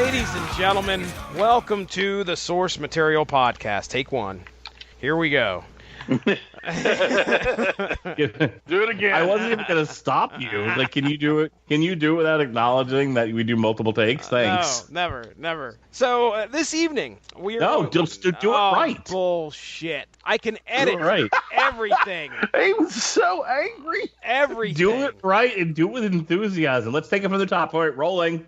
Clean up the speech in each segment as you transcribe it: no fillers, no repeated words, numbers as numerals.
Ladies and gentlemen, welcome to the Source Material Podcast. Take one. Here we go. Do it again. I wasn't even going to stop you. Like, can you do it? Can you do it without acknowledging that we do multiple takes? Thanks. No, never. So this evening we are. No, just do it right. Bullshit. I can edit Do it right. everything. He was so angry. Everything. Do it right and do it with enthusiasm. Let's take it from the top. All right, rolling.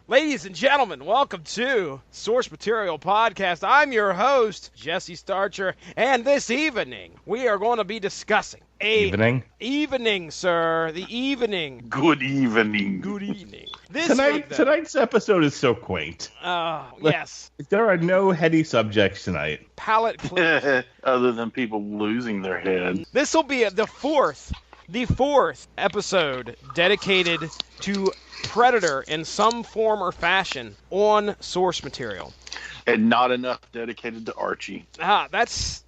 Ladies and gentlemen, welcome to Source Material Podcast. I'm your host, Jesse Starcher, and this evening we are going to be discussing Evening, sir. The evening. Good evening. Good evening. Tonight's episode is so quaint. Yes. There are no heady subjects tonight. Palate cleanse. Other than people losing their head. This will be the fourth episode dedicated to Predator in some form or fashion on Source Material. And not enough dedicated to Archie. That's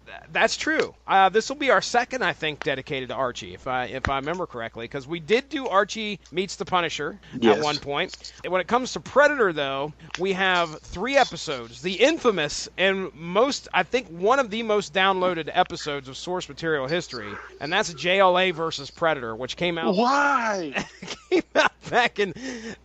true. This will be our second, I think, dedicated to Archie, if I remember correctly, because we did do Archie Meets the Punisher at one point. When it comes to Predator, though, we have 3 episodes. The infamous and one of the most downloaded episodes of Source Material history, and that's JLA versus Predator, which came out. Why? Came out back in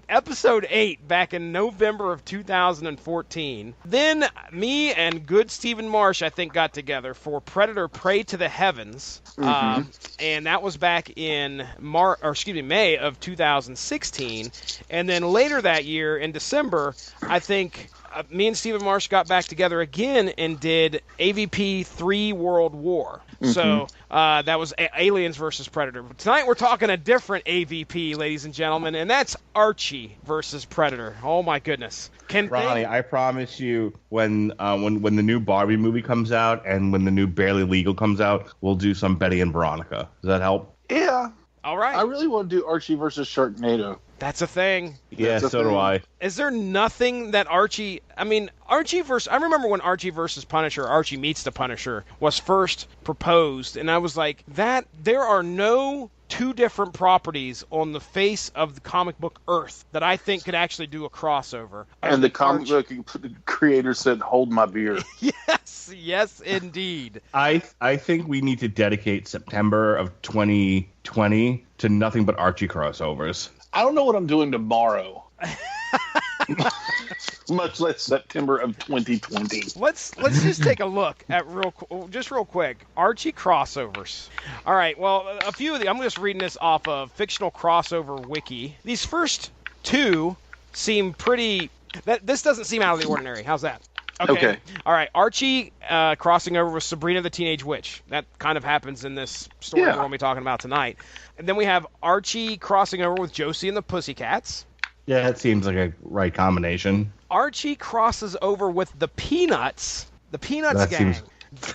episode 8, back in November of 2014. Then me and good Stephen Marsh, I think, got together for Predator Prey to the Heavens, and that was back in May of 2016. And then later that year, in December, I think me and Stephen Marsh got back together again and did AVP 3 World War. So that was Aliens versus Predator. But tonight we're talking a different AVP, ladies and gentlemen, and that's Archie versus Predator. Oh my goodness. Ronnie, I promise you, when the new Barbie movie comes out and when the new Barely Legal comes out, we'll do some Betty and Veronica. Does that help? Yeah. All right. I really want to do Archie versus Sharknado. That's a thing. Yeah, so do I. Is there nothing that Archie versus... I remember when Archie versus Punisher, Archie Meets the Punisher, was first proposed, and I was like, there are no 2 different properties on the face of the comic book Earth that I think could actually do a crossover. And the comic book creator said, hold my beer. Yes, indeed. I think we need to dedicate September of 2020 to nothing but Archie crossovers. I don't know what I'm doing tomorrow. Much less September of 2020. Let's just take a look at real quick. Archie crossovers. All right. Well, a few of I'm just reading this off of Fictional Crossover Wiki. These first 2 seem pretty. This doesn't seem out of the ordinary. How's that? Okay. All right. Archie crossing over with Sabrina the Teenage Witch. That kind of happens in this story we're going to be talking about tonight. And then we have Archie crossing over with Josie and the Pussycats. Yeah, that seems like a right combination. Archie crosses over with the Peanuts. The Peanuts gang.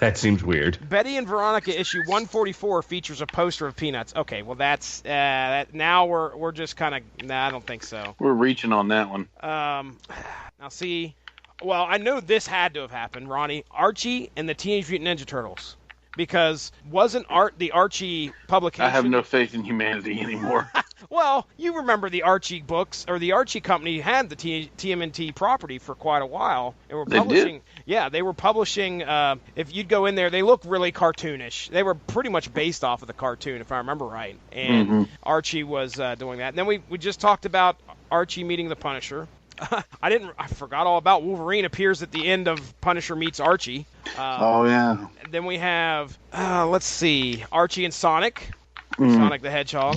That seems weird. Betty and Veronica issue 144 features a poster of Peanuts. Okay, well that's now we're just kind of I don't think so. We're reaching on that one. Now see, well I know this had to have happened, Ronnie. Archie and the Teenage Mutant Ninja Turtles. Because wasn't the Archie publication... I have no faith in humanity anymore. Well, you remember the Archie books, or the Archie company had the TMNT property for quite a while. They were publishing. They did? Yeah, they were publishing. If you'd go in there, they look really cartoonish. They were pretty much based off of the cartoon, if I remember right. And Archie was doing that. And then we just talked about Archie meeting the Punisher. I forgot all about Wolverine appears at the end of Punisher Meets Archie. Oh, yeah. Then we have, let's see, Archie and Sonic. Sonic the Hedgehog.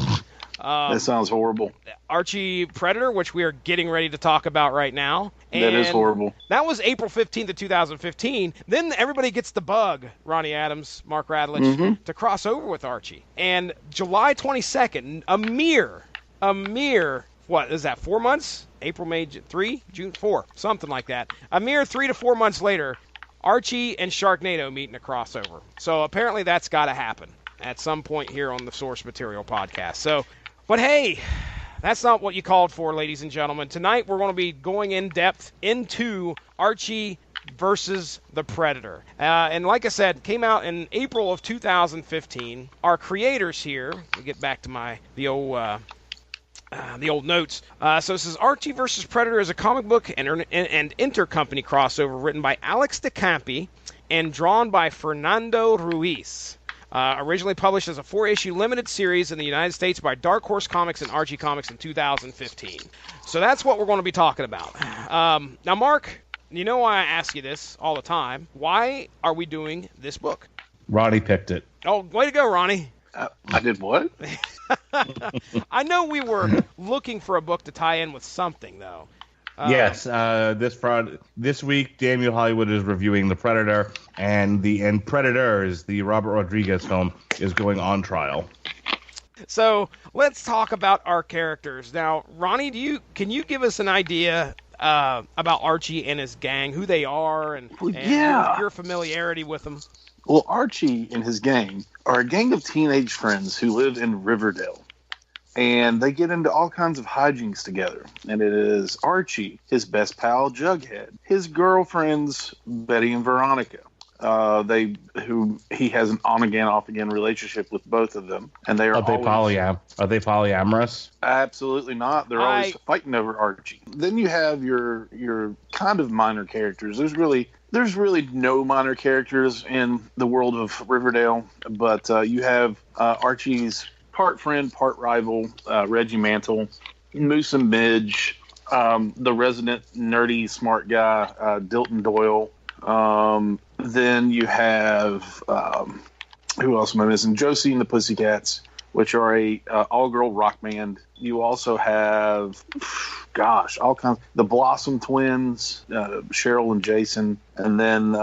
That sounds horrible. Archie Predator, which we are getting ready to talk about right now. And that is horrible. That was April 15th of 2015. Then everybody gets the bug, Ronnie Adams, Mark Radlich, to cross over with Archie. And July 22nd, a mere, what is that, 4 months? April, May, 3, June, 4, something like that. A mere 3 to 4 months later, Archie and Sharknado meet in a crossover. So apparently that's got to happen at some point here on the Source Material Podcast. So, but hey, that's not what you called for, ladies and gentlemen. Tonight we're going to be going in depth into Archie versus the Predator. And like I said, came out in April of 2015. Our creators here, let me get back to the old the old notes. So this is Archie versus Predator is a comic book and intercompany crossover written by Alex DeCampi and drawn by Fernando Ruiz. Originally published as a 4-issue limited series in the United States by Dark Horse Comics and Archie Comics in 2015. So that's what we're going to be talking about. Now, Mark, you know why I ask you this all the time. Why are we doing this book? Ronnie picked it. Oh, way to go, Ronnie. I did what? I know we were looking for a book to tie in with something, though. Yes, this week, Daniel Hollywood is reviewing The Predator, and Predators, the Robert Rodriguez film, is going on trial. So let's talk about our characters. Now, Ronnie, can you give us an idea about Archie and his gang, who they are, and your familiarity with them? Well, Archie and his gang are a gang of teenage friends who live in Riverdale. And they get into all kinds of hijinks together. And it is Archie, his best pal, Jughead, his girlfriends, Betty and Veronica. He has an on-again, off-again relationship with both of them. And they are they polyamorous? Absolutely not. They're always fighting over Archie. Then you have your kind of minor characters. There's really no minor characters in the world of Riverdale. But you have Archie's part friend, part rival, Reggie Mantle, Moose and Midge, the resident nerdy smart guy, Dilton Doyle. Then you have, who else am I missing? Josie and the Pussycats, which are a all-girl rock band. You also have, all kinds. The Blossom Twins, Cheryl and Jason, and then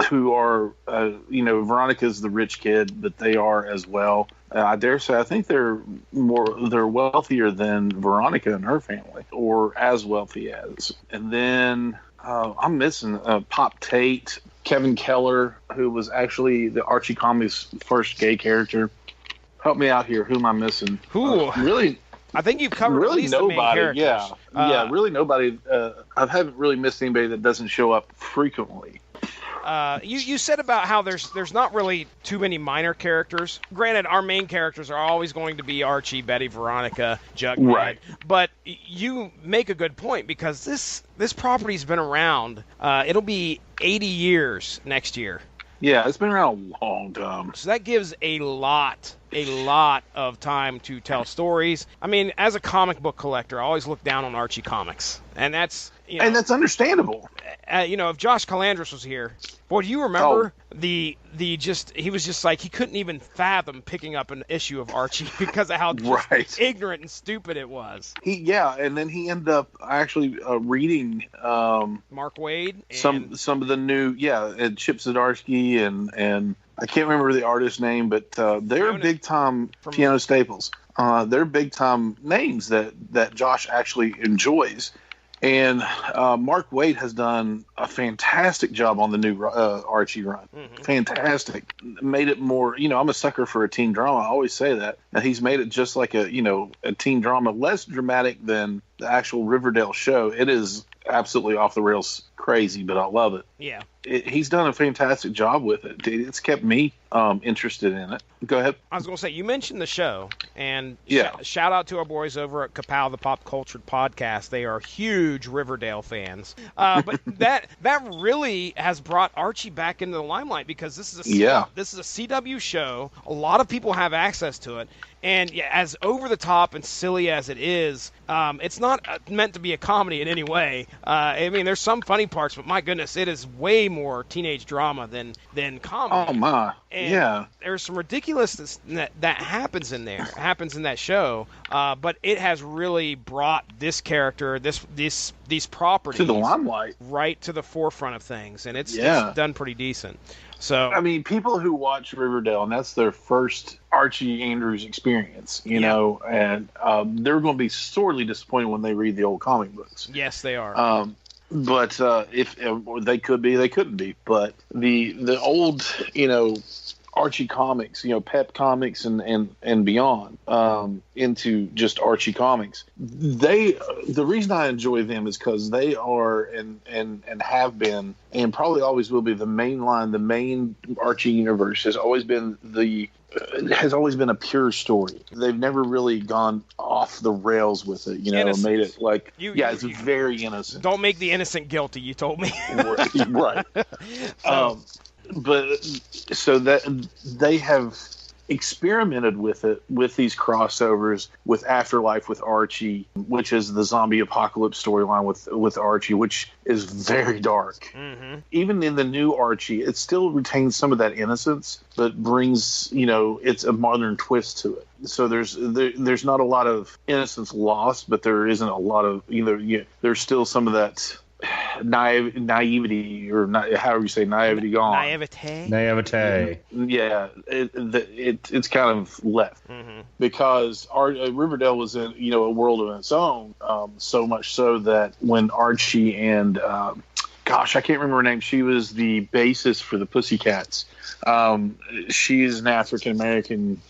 who are, Veronica's the rich kid, but they are as well. I dare say, I think they're wealthier than Veronica and her family, or as wealthy as. And then I'm missing Pop Tate, Kevin Keller, who was actually the Archie Comics' first gay character. Help me out here. Who am I missing? Really? I think you've covered really at least nobody. The main characters. Yeah, really nobody. I haven't really missed anybody that doesn't show up frequently. You said about how there's not really too many minor characters. Granted, our main characters are always going to be Archie, Betty, Veronica, Jughead. Right. But you make a good point, because this property's been around. It'll be 80 years next year. Yeah, it's been around a long time. So that gives a lot of time to tell stories. I mean, as a comic book collector, I always look down on Archie Comics, and that's and that's understandable. If Josh Calandris was here, boy, do you remember he was just like, he couldn't even fathom picking up an issue of Archie because of how ignorant and stupid it was. And then he ended up actually reading Mark Waid, and some of the new and Chip Zdarsky and I can't remember the artist's name, but they're big time Fiona Staples. They're big time names that Josh actually enjoys. And Mark Waid has done a fantastic job on the new Archie run. Mm-hmm. Fantastic. Made it more, I'm a sucker for a teen drama. I always say that. And he's made it just like a teen drama, less dramatic than the actual Riverdale show. It is absolutely off the rails crazy, but I love it. Yeah. He's done a fantastic job with it. It's kept me interested in it. Go ahead. I was going to say, you mentioned the show, and shout out to our boys over at Kapow, the Pop Cultured Podcast. They are huge Riverdale fans. But that really has brought Archie back into the limelight, because this is a CW show. A lot of people have access to it. And as over the top and silly as it is, it's not meant to be a comedy in any way. I mean, there's some funny parts, but my goodness, it is way more teenage drama than comedy. Oh my! And there's some ridiculousness that happens in that show. But it has really brought this character, these properties to the limelight, right to the forefront of things, and it's done pretty decent. So I mean, people who watch Riverdale, and that's their first Archie Andrews experience, and they're going to be sorely disappointed when they read the old comic books. Yes, they are. But if they could be, they couldn't be. But the old, Archie comics, Pep Comics and beyond, into just Archie comics. The reason I enjoy them is because they are and have been and probably always will be the main Archie universe has always been a pure story. They've never really gone off the rails with it, made it like, it's very innocent. Don't make the innocent guilty, you told me. Right. So that they have experimented with it, with these crossovers with Afterlife with Archie, which is the zombie apocalypse storyline with Archie, which is very dark. Mm-hmm. Even in the new Archie, it still retains some of that innocence, but brings, it's a modern twist to it. So there's not a lot of innocence lost, but there isn't a lot of, there's still some of that naivety, or however you say naivety, gone. Naivete. Yeah, it's kind of left, because Riverdale was in a world of its own, so much so that when Archie and I can't remember her name. She was the bassist for the Pussycats. She is an African American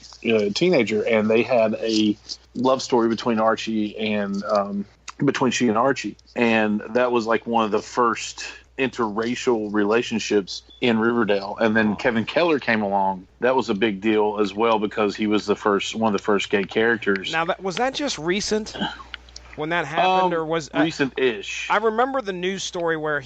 teenager, and they had a love story between Archie and between she and Archie, and that was like one of the first interracial relationships in Riverdale. And then Kevin Keller came along. That was a big deal as well, because he was one of the first gay characters. Now, was that just recent when that happened, or was recent-ish? I remember the news story where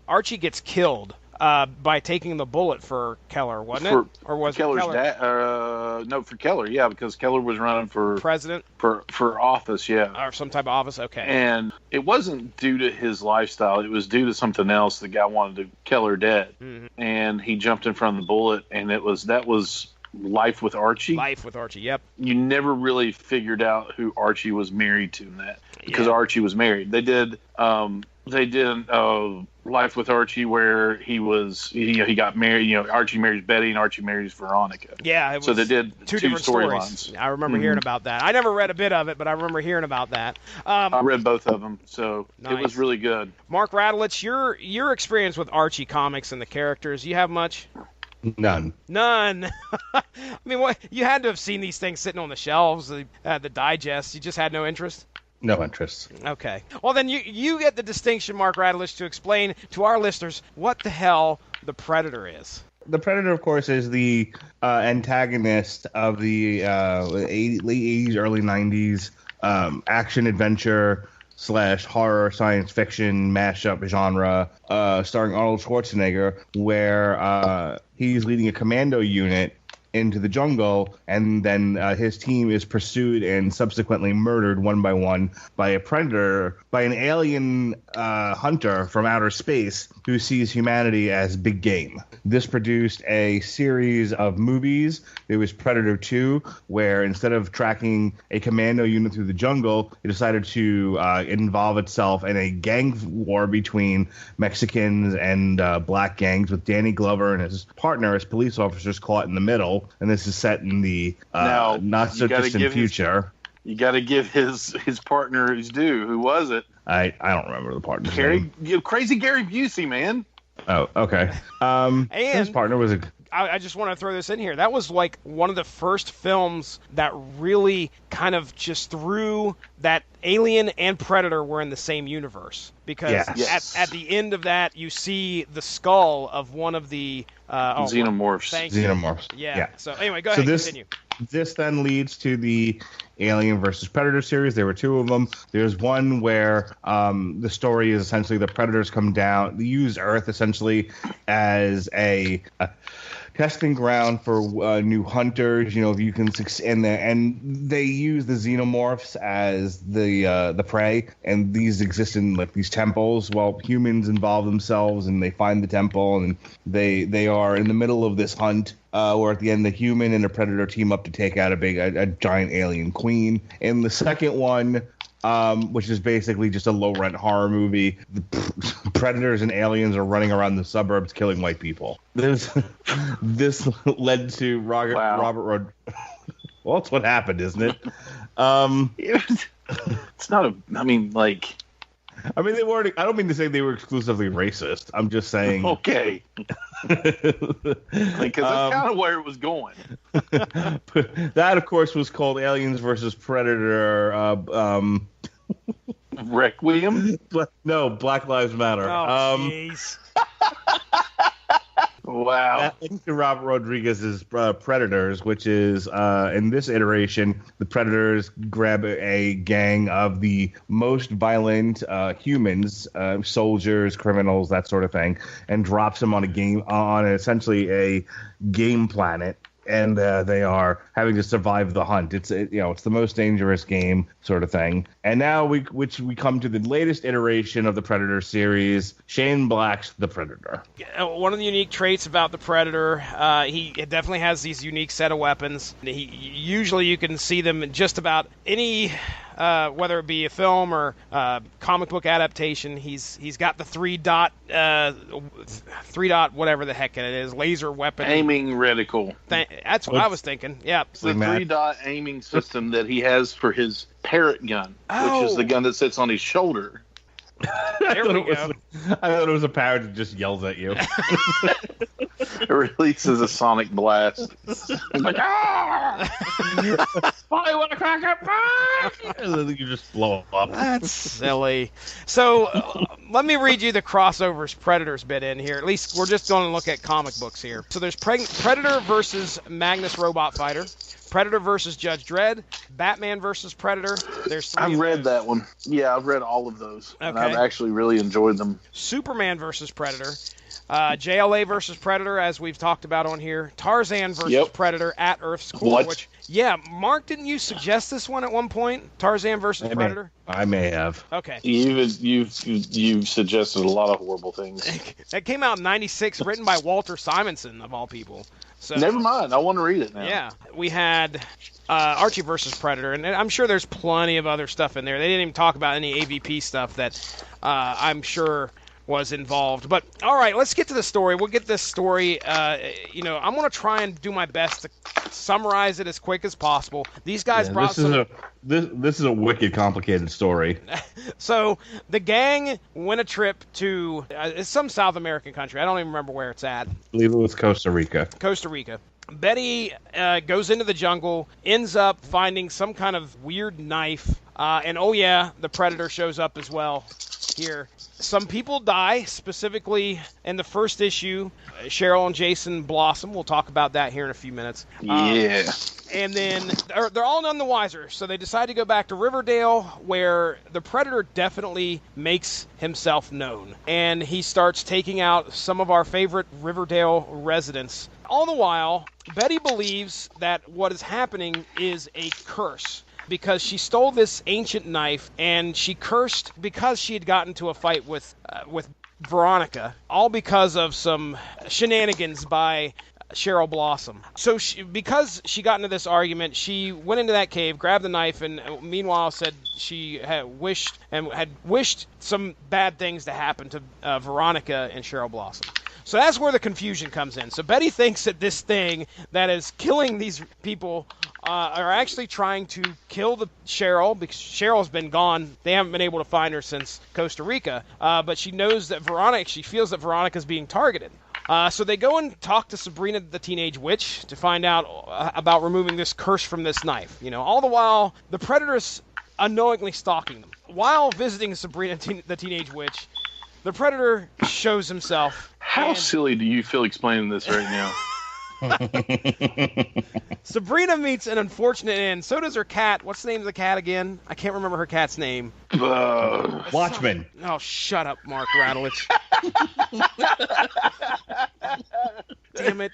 Archie gets killed by taking the bullet for Keller, wasn't it? Or was Keller's it Keller? dad? No, for Keller, yeah, because Keller was running for president, for office, yeah, or some type of office. Okay, and it wasn't due to his lifestyle; it was due to something else. The guy wanted Keller dead, and he jumped in front of the bullet, and that was Life with Archie. Life with Archie, yep. You never really figured out who Archie was married to in that, because Archie was married. They did Life with Archie, where he got married. Archie marries Betty and Archie marries Veronica. Yeah, so they did two different storylines. I remember hearing about that. I never read a bit of it, but I remember hearing about that. I read both of them, so nice. It was really good. Mark Radulich, your experience with Archie comics and the characters, you have much? None. I mean, what, you had to have seen these things sitting on the shelves, the digest. You just had no interest? No interest. Okay. Well, then you get the distinction, Mark Radulich, to explain to our listeners what the hell the Predator is. The Predator, of course, is the antagonist of the late 80s, early 90s action-adventure / horror science fiction mashup genre, starring Arnold Schwarzenegger, where he's leading a commando unit into the jungle, and then his team is pursued and subsequently murdered one by one by a predator, by an alien hunter from outer space who sees humanity as big game. This produced a series of movies. There was Predator 2, where instead of tracking a commando unit through the jungle, it decided to involve itself in a gang war between Mexicans and black gangs, with Danny Glover and his partner as police officers caught in the middle. And this is set in the not-so-distant future. You got to give his partner his due. Who was it? I don't remember the partner's name. Crazy Gary Busey, man. Oh, okay. And his partner was I just want to throw this in here. That was like one of the first films that really kind of just threw that Alien and Predator were in the same universe. Because at the end of that, you see the skull of one of the xenomorphs. Xenomorphs. Yeah. So anyway, go ahead, continue. This then leads to the Alien versus Predator series. There were two of them. There's one where the story is essentially the Predators come down, they use Earth essentially as a testing ground for new hunters. If you can succeed, and they use the xenomorphs as the prey, and these exist in like these temples. Well, humans involve themselves, and they find the temple, and they are in the middle of this hunt. Where at the end the human and the Predator team up to take out a giant alien queen. In the second one, which is basically just a low-rent horror movie, the Predators and aliens are running around the suburbs killing white people. This led to Robert. Well, that's what happened, isn't it? It's not a. I mean, like. I mean, they weren't. I don't mean to say they were exclusively racist. I'm just saying. Okay. Because that's kind of where it was going. That, of course, was called Aliens versus Predator. Requiem? No, Black Lives Matter. Oh, jeez. Wow. Robert Rodriguez's Predators, which is, in this iteration, the Predators grab a gang of the most violent humans, soldiers, criminals, that sort of thing, and drops them on essentially a game planet. And they are having to survive the hunt. It's the most dangerous game, sort of thing. And now we come to the latest iteration of the Predator series, Shane Black's The Predator. One of the unique traits about the Predator, he definitely has these unique set of weapons. Usually you can see them in just about any, whether it be a film or comic book adaptation. He's got the three dot whatever the heck it is, laser weapon, aiming reticle. That's what I was thinking. Yeah, it's the 3-dot aiming system that he has for his parrot gun, which is the gun that sits on his shoulder. There we go. I thought it was a parrot that just yells at you. It releases a sonic blast. It's like, ah! I want to crack it, and then you just blow up. That's silly. So let me read you the crossovers Predators bit in here. At least we're just going to look at comic books here. So there's Predator versus Magnus Robot Fighter. Predator versus Judge Dredd, Batman versus Predator. I've read that one. Yeah, I've read all of those. Okay. And I've actually really enjoyed them. Superman versus Predator, JLA versus Predator, as we've talked about on here. Tarzan versus Predator at Earth's core. What? Mark, didn't you suggest this one at one point? Tarzan versus Predator? I may have. Okay. You've suggested a lot of horrible things. That came out in '96, written by Walter Simonson, of all people. So, never mind. I want to read it now. Yeah. We had Archie versus Predator, and I'm sure there's plenty of other stuff in there. They didn't even talk about any AVP stuff that I'm sure was involved. But, all right, let's get to the story. We'll get this story. I'm going to try and do my best to summarize it as quick as possible. These guys brought This is a wicked complicated story. So the gang went a trip to some South American country. I don't even remember where it's at. I believe it was Costa Rica. Betty goes into the jungle, ends up finding some kind of weird knife, and the Predator shows up as well here. Some people die, specifically in the first issue, Cheryl and Jason Blossom. We'll talk about that here in a few minutes. Yeah. And then they're all none the wiser, so they decide to go back to Riverdale, where the Predator definitely makes himself known. And he starts taking out some of our favorite Riverdale residents. All the while, Betty believes that what is happening is a curse, because she stole this ancient knife, and she cursed because she had gotten into a fight with Veronica, all because of some shenanigans by Cheryl Blossom. So because she got into this argument, she went into that cave, grabbed the knife, and meanwhile said she had wished some bad things to happen to Veronica and Cheryl Blossom. So that's where the confusion comes in. So Betty thinks that this thing that is killing these people are actually trying to kill the Cheryl, because Cheryl's been gone. They haven't been able to find her since Costa Rica. But she knows that she feels that Veronica's being targeted. So they go and talk to Sabrina the Teenage Witch to find out about removing this curse from this knife. All the while, the Predator's unknowingly stalking them. While visiting Sabrina the Teenage Witch, the Predator shows himself. How silly do you feel explaining this right now? Sabrina meets an unfortunate end. So does her cat. What's the name of the cat again? I can't remember her cat's name. Watchman. Oh, shut up, Mark Radulich. Damn it.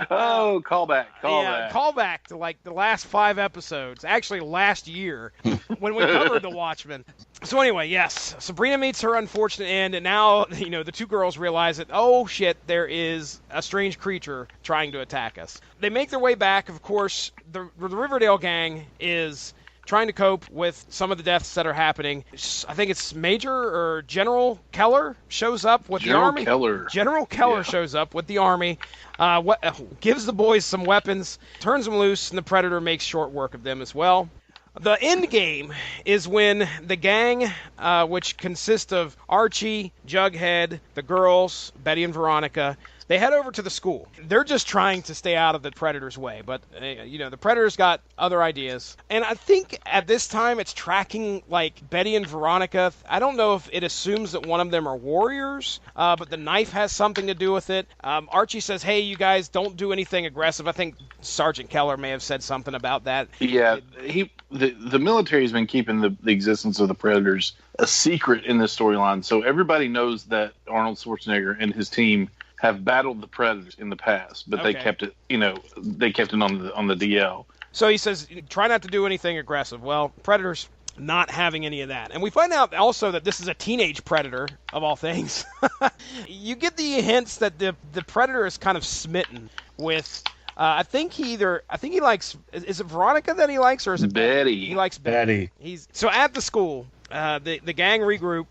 Call back to like the last 5 episodes. Actually, last year when we covered The Watchmen. So anyway, yes, Sabrina meets her unfortunate end, and now, the two girls realize that, oh shit, there is a strange creature trying to attack us. They make their way back. Of course, the Riverdale gang is trying to cope with some of the deaths that are happening. I think it's Major or General Keller shows up with the army. General Keller shows up with the army, gives the boys some weapons, turns them loose, and the Predator makes short work of them as well. The end game is when the gang, which consists of Archie, Jughead, the girls, Betty and Veronica, they head over to the school. They're just trying to stay out of the Predator's way, but the Predator's got other ideas. And I think at this time it's tracking like Betty and Veronica. I don't know if it assumes that one of them are warriors, but the knife has something to do with it. Archie says, "Hey, you guys, don't do anything aggressive." I think Sergeant Keller may have said something about that. Yeah, the military has been keeping the existence of the Predators a secret in this storyline, so everybody knows that Arnold Schwarzenegger and his team have battled the Predators in the past, but they kept it, they kept it on the DL. So he says, try not to do anything aggressive. Well, Predators not having any of that. And we find out also that this is a teenage Predator, of all things. You get the hints that the Predator is kind of smitten with, I think he likes, is it Veronica that he likes, or is it Betty? He likes Betty. So at the school, the gang regroup,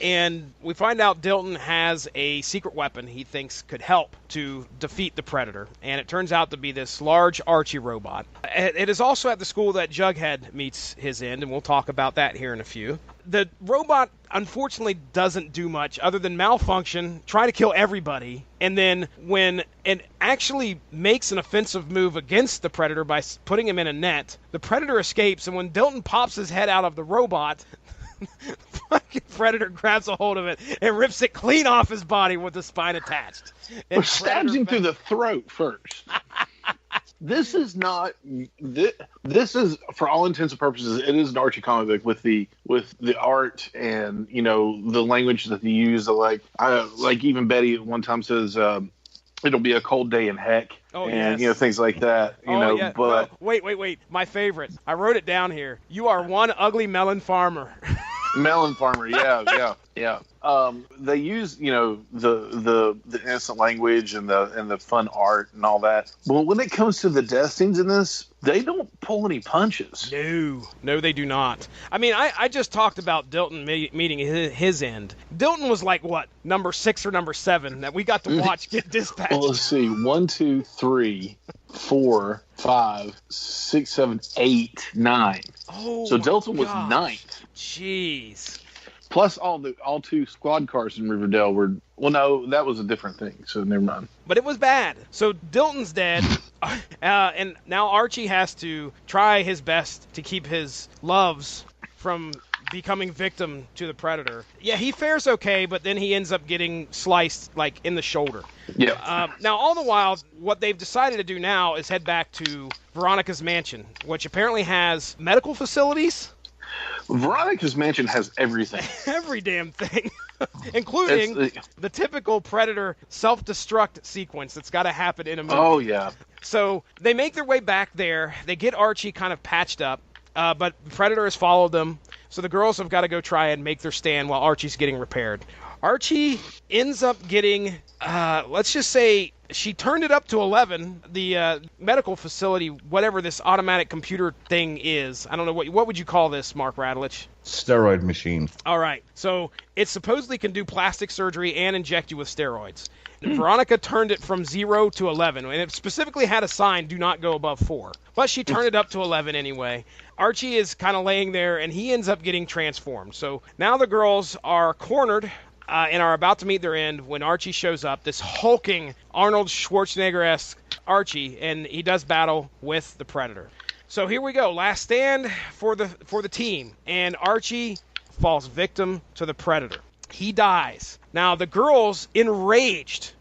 and we find out Dilton has a secret weapon he thinks could help to defeat the Predator. And it turns out to be this large Archie robot. It is also at the school that Jughead meets his end, and we'll talk about that here in a few. The robot, unfortunately, doesn't do much other than malfunction, try to kill everybody, and then when it actually makes an offensive move against the Predator by putting him in a net, the Predator escapes, and when Dilton pops his head out of the robot, the fucking Predator grabs a hold of it and rips it clean off his body with the spine attached. Or stabs him through the throat first. This is not. This is, for all intents and purposes, it is an Archie comic book with the art and the language that they use. Like even Betty at one time says, "It'll be a cold day in heck." Oh, and yes. Things like that. Yeah. But wait, my favorite. I wrote it down here. You are one ugly melon farmer. Melon farmer, yeah. They use the innocent language and the fun art and all that. But when it comes to the death scenes in this, they don't pull any punches. No, they do not. I mean, I just talked about Dilton meeting his end. Dilton was like what, number 6 or number 7 that we got to watch get dispatched. Well, let's see, 1, 2, 3, 4, 5, 6, 7, 8, 9. Oh, so Dilton was 9th. Jeez. Plus all 2 squad cars in Riverdale were, well, no, that was a different thing, so never mind. But it was bad. So Dilton's dead, and now Archie has to try his best to keep his loves from becoming victim to the Predator. Yeah, he fares okay, but then he ends up getting sliced, like, in the shoulder. Yeah. Now, all the while, what they've decided to do now is head back to Veronica's mansion, which apparently has medical facilities. Veronica's mansion has everything. Every damn thing. Including the typical Predator self-destruct sequence that's got to happen in a movie. Oh, yeah. So they make their way back there. They get Archie kind of patched up, but the Predator has followed them. So the girls have got to go try and make their stand while Archie's getting repaired. Archie ends up getting, let's just say, she turned it up to 11, the medical facility, whatever this automatic computer thing is. I don't know, what would you call this, Mark Radulich? Steroid machine. All right. So it supposedly can do plastic surgery and inject you with steroids. Veronica turned it from 0 to 11, and it specifically had a sign, do not go above 4. But she turned it up to 11 anyway. Archie is kind of laying there, and he ends up getting transformed. So now the girls are cornered and are about to meet their end when Archie shows up, this hulking Arnold Schwarzenegger-esque Archie, and he does battle with the Predator. So here we go, last stand for the team, and Archie falls victim to the Predator. He dies. Now the girls, enraged,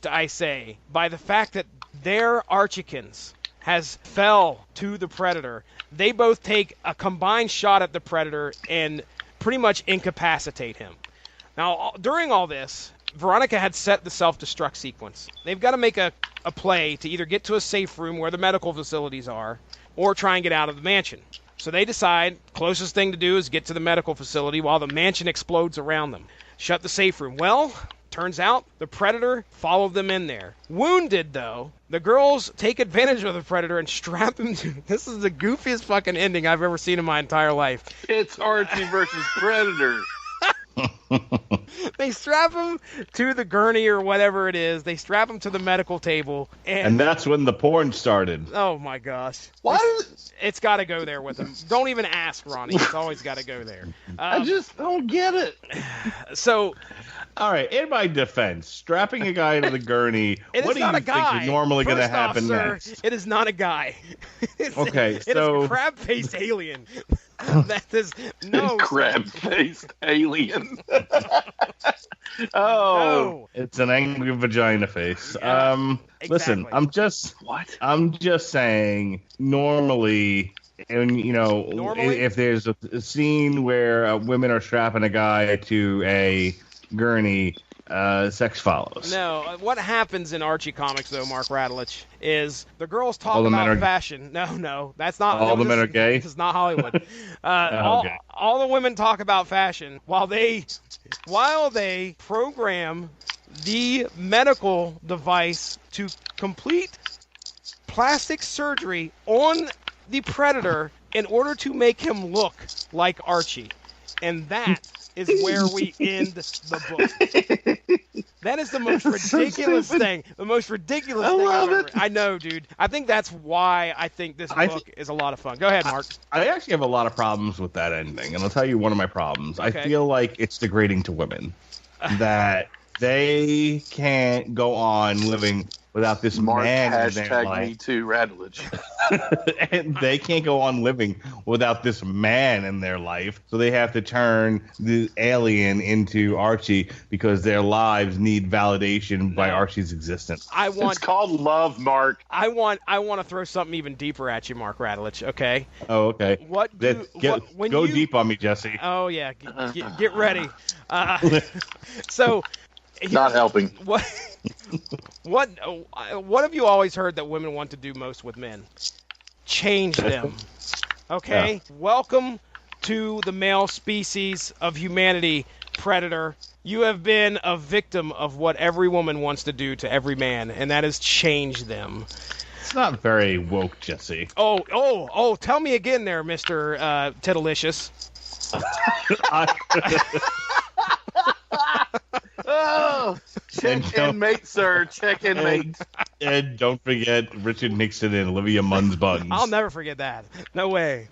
I say, by the fact that their Archikins has fell to the Predator, they both take a combined shot at the Predator and pretty much incapacitate him. Now, during all this, Veronica had set the self-destruct sequence. They've got to make a play to either get to a safe room where the medical facilities are or try and get out of the mansion. So they decide closest thing to do is get to the medical facility while the mansion explodes around them. Shut the safe room. Well, turns out the Predator followed them in there. Wounded, though, the girls take advantage of the Predator and strap him to... This is the goofiest fucking ending I've ever seen in my entire life. It's Archie versus Predator. They strap him to the gurney or whatever it is. They strap him to the medical table. And that's when the porn started. Oh, my gosh. What? It's got to go there with him. Don't even ask, Ronnie. It's always got to go there. I just don't get it. So... All right, in my defense, strapping a guy to the gurney, what do you think is normally going to happen next? It is not a guy. It is a crab-faced alien. That is no crab-faced alien. No. It's an angry vagina face. Yeah, Listen, exactly. I'm just saying. Normally, and if there's a scene where women are strapping a guy to a gurney, sex follows. No, what happens in Archie comics, though, Mark Radulich, is the girls talk about fashion. No, that's not. All the men are gay? This is not Hollywood. All the women talk about fashion while they program the medical device to complete plastic surgery on the Predator in order to make him look like Archie. And that is where we end the book. That is the most ridiculous thing. The most ridiculous thing I've ever. I know, dude. I think that's why I think this book is a lot of fun. Go ahead, Mark. I actually have a lot of problems with that ending, and I'll tell you one of my problems. Okay. I feel like it's degrading to women that they can't go on living without this Mark man in their life. Me too, Radulich. And they can't go on living without this man in their life, so they have to turn the alien into Archie because their lives need validation by Archie's existence. It's called love, Mark. I want to throw something even deeper at you, Mark Radulich. Okay. Oh, okay. Go deep on me, Jesse. Oh yeah, get ready. So. Not helping. What have you always heard that women want to do most with men? Change them. Okay? Yeah. Welcome to the male species of humanity, Predator. You have been a victim of what every woman wants to do to every man, and that is change them. It's not very woke, Jesse. Oh, tell me again there, Mr. Tiddlicious. Check in mate, sir. Check in mate. And don't forget Richard Nixon and Olivia Munn's buns. I'll never forget that. No way.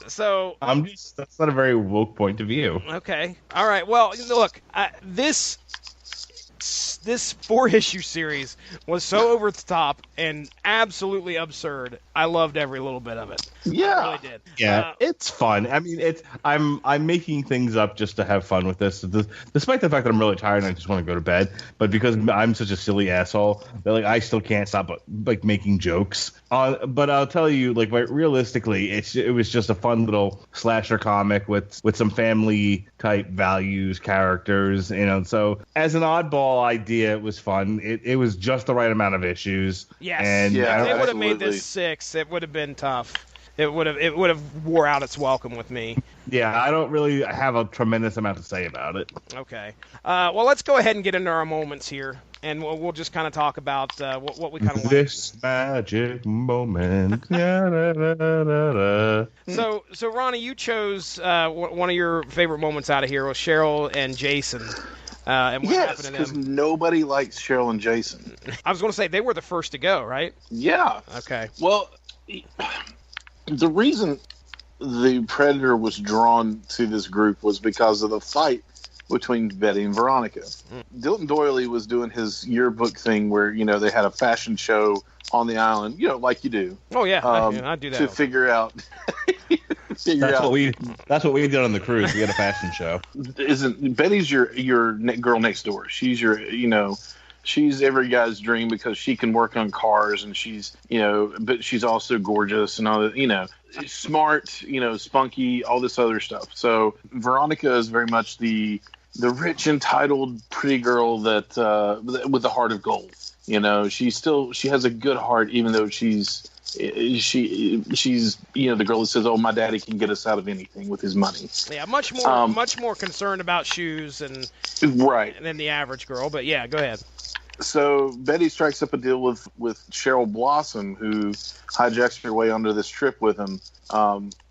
So that's not a very woke point of view. Okay. All right. Well, look, this 4-issue series was so over the top and absolutely absurd. I loved every little bit of it. Yeah, I really did. Yeah, it's fun. I mean, I'm making things up just to have fun with this, despite the fact that I'm really tired and I just want to go to bed. But because I'm such a silly asshole, that I still can't stop making jokes. But I'll tell you, realistically, it was just a fun little slasher comic with some family type values, characters, So as an oddball idea, it was fun. It was just the right amount of issues. Yes. And if they would have made this 6, it would have been tough. It would have wore out its welcome with me. Yeah, I don't really have a tremendous amount to say about it. Okay. Well, let's go ahead and get into our moments here, and we'll just kind of talk about what we kind of like. This magic moment. So Ronnie, you chose one of your favorite moments out of here was Cheryl and Jason. And what happened to them? Because nobody likes Cheryl and Jason. I was going to say, they were the first to go, right? Yeah. Okay. Well, the reason the Predator was drawn to this group was because of the fight between Betty and Veronica. Dilton Doily was doing his yearbook thing where, they had a fashion show on the island, like you do. Oh, yeah. I do that. To figure out... That's what we did on the cruise. We had a fashion show. Isn't Betty's your girl next door? She's your, she's every guy's dream because she can work on cars and she's, but she's also gorgeous and all that, smart, spunky, all this other stuff. So Veronica is very much the rich, entitled, pretty girl that with a heart of gold. She has a good heart, even though she's the girl that says, "Oh, my daddy can get us out of anything with his money." Yeah, much more concerned about shoes and right than the average girl. But yeah, go ahead. So Betty strikes up a deal with Cheryl Blossom, who hijacks her way onto this trip with him,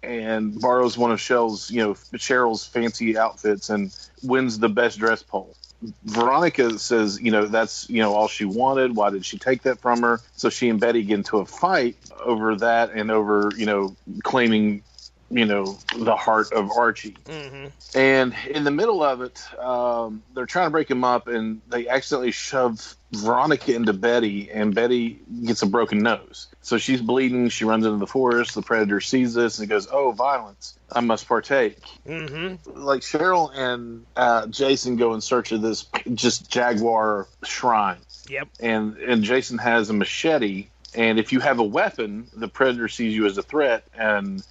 and borrows one of Cheryl's fancy outfits and wins the best dress poll. Veronica says, that's, all she wanted. Why did she take that from her? So she and Betty get into a fight over that and over, claiming, the heart of Archie. Mm-hmm. And in the middle of it, they're trying to break him up, and they accidentally shove Veronica into Betty, and Betty gets a broken nose. So she's bleeding. She runs into the forest. The predator sees this and goes, "Oh, violence. I must partake." Mm-hmm. Like Cheryl and Jason go in search of this just jaguar shrine. Yep. And Jason has a machete. And if you have a weapon, the predator sees you as a threat and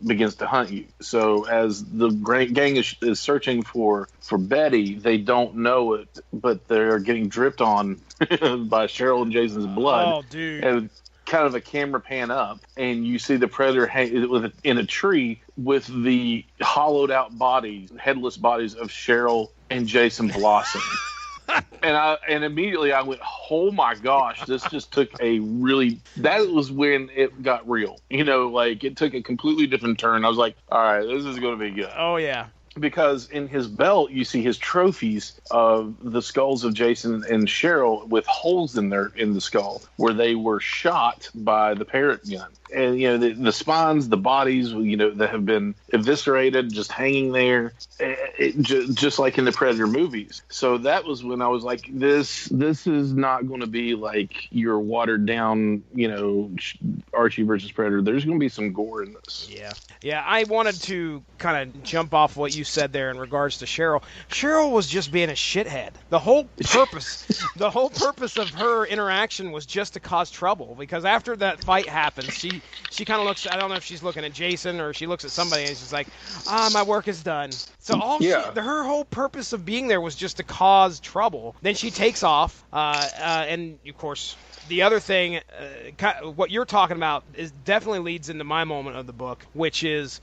begins to hunt you. So as the gang is searching for Betty, they don't know it, but they're getting dripped on by Cheryl and Jason's blood. Oh, dude. And kind of a camera pan up, and you see the predator in a tree with the hollowed out bodies, headless bodies of Cheryl and Jason Blossom. And immediately I went, oh my gosh, this just took that was when it got real. It took a completely different turn. I was like, all right, this is going to be good. Oh, yeah. Because in his belt, you see his trophies of the skulls of Jason and Cheryl with holes in the skull where they were shot by the parrot gun. And, the spines, the bodies, that have been eviscerated, just hanging there, just like in the Predator movies. So that was when I was like, this is not going to be like your watered down, Archie versus Predator. There's going to be some gore in this. Yeah. Yeah, I wanted to kind of jump off what you said there in regards to Cheryl. Cheryl was just being a shithead. The whole purpose of her interaction was just to cause trouble, because after that fight happens, she kind of looks, I don't know if she's looking at Jason or she looks at somebody and she's like, my work is done. So her whole purpose of being there was just to cause trouble. Then she takes off, and of course, the other thing, what you're talking about, is definitely leads into my moment of the book, which is,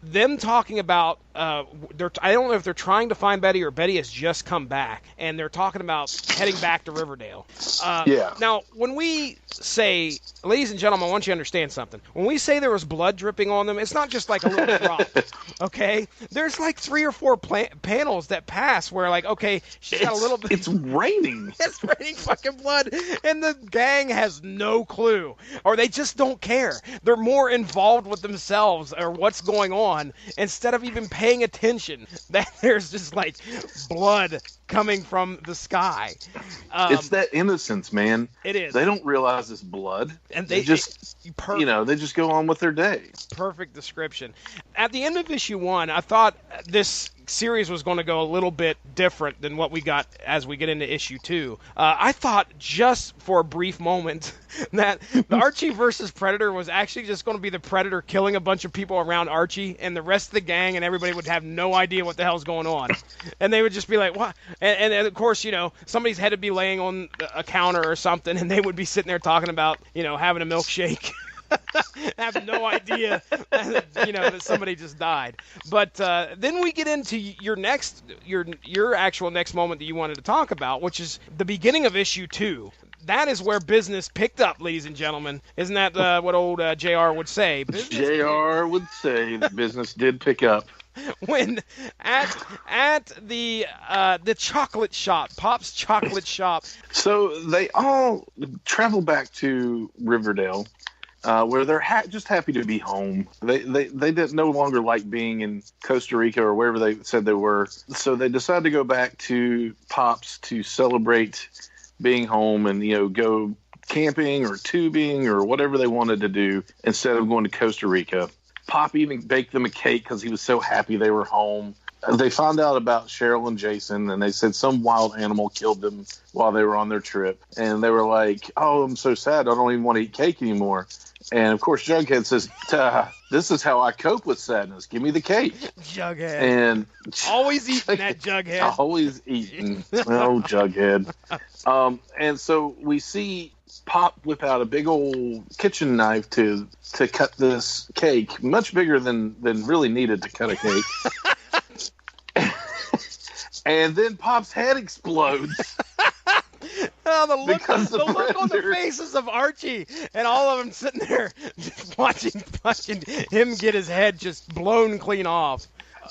them talking about, I don't know if they're trying to find Betty or Betty has just come back, and they're talking about heading back to Riverdale. Now, when we say, ladies and gentlemen, I want you to understand something. When we say there was blood dripping on them, it's not just like a little drop, okay? There's like 3 or 4 panels that pass where, like, okay, she's got a little bit. It's raining. It's raining fucking blood, and the gang has no clue, or they just don't care. They're more involved with themselves or what's going on instead of even paying attention that there's just like blood coming from the sky. It's that innocence, man. It is. They don't realize it's blood, and they just they just go on with their day. Perfect description. At the end of issue 1, I thought this series was going to go a little bit different than what we got as we get into issue 2. I thought just for a brief moment that the Archie versus Predator was actually just going to be the Predator killing a bunch of people around Archie, and the rest of the gang and everybody would have no idea what the hell's going on. And they would just be like, what? And of course, somebody's head would be laying on a counter or something, and they would be sitting there talking about, having a milkshake. Have no idea that somebody just died. But then we get into your actual next moment that you wanted to talk about, which is the beginning of issue 2. That is where business picked up, ladies and gentlemen. Isn't that what old JR would say? JR would say that business did pick up. When at the chocolate shop, Pop's chocolate shop. So they all travel back to Riverdale, where they're just happy to be home. They didn't no longer like being in Costa Rica or wherever they said they were. So they decided to go back to Pop's to celebrate being home and go camping or tubing or whatever they wanted to do instead of going to Costa Rica. Pop even baked them a cake because he was so happy they were home. They found out about Cheryl and Jason, and they said some wild animal killed them while they were on their trip. And they were like, oh, I'm so sad. I don't even want to eat cake anymore. And, of course, Jughead says, this is how I cope with sadness. Give me the cake. Jughead. And always eating that Jughead. Always eating. Oh, Jughead. And so we see Pop whip out a big old kitchen knife to cut this cake, much bigger than really needed to cut a cake. And then Pop's head explodes. Well, the look on the faces of Archie and all of them sitting there just watching him get his head just blown clean off.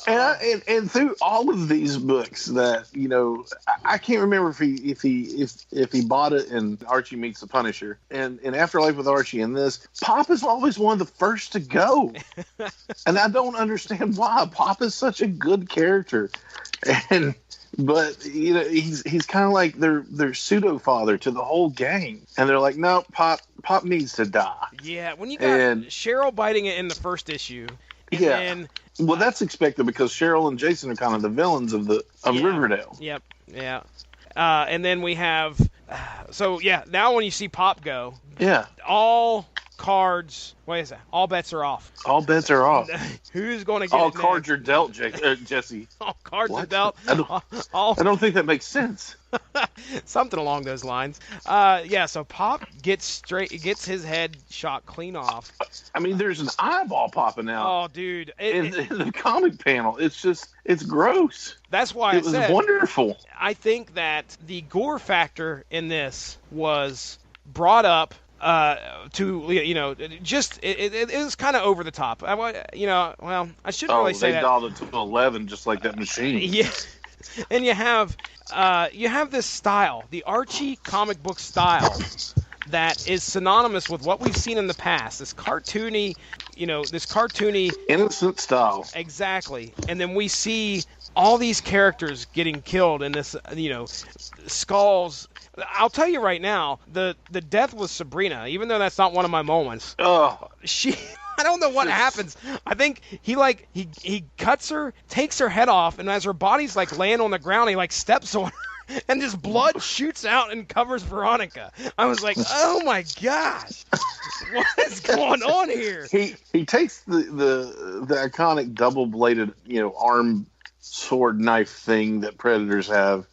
And through all of these books that, you know, I can't remember if he bought it in Archie Meets the Punisher and in Afterlife with Archie and this, Pop is always one of the first to go. And I don't understand why. Pop is such a good character. But you know, he's kind of like their pseudo father to the whole gang, and they're like, no, Pop needs to die. Yeah, when you got Cheryl biting it in the first issue, and well, that's expected because Cheryl and Jason are kind of the villains of Riverdale. Yep, yeah. And then we have, now when you see Pop go, all cards. What is that? All bets are off. All bets are off. Who's going to get all cards are dealt, Jesse? All cards are dealt. I don't think that makes sense. Something along those lines. So Pop gets his head shot clean off. I mean, there's an eyeball popping out. Oh, dude! In the comic panel, it's gross. That's why it was wonderful. I think that the gore factor in this was brought up. It was kind of over the top. I shouldn't really say that. They dialed it to 11 just like that machine. Yeah, and you have this style, the Archie comic book style, that is synonymous with what we've seen in the past. This cartoony innocent style. Exactly, and then we see all these characters getting killed in this, skulls. I'll tell you right now, the death with Sabrina, even though that's not one of my moments. Oh, I don't know what happens. I think he cuts her, takes her head off, and as her body's like laying on the ground, he like steps on her, and just blood shoots out and covers Veronica. I was like, oh my gosh, what is going on here? He takes the iconic double-bladed, arm sword knife thing that Predators have,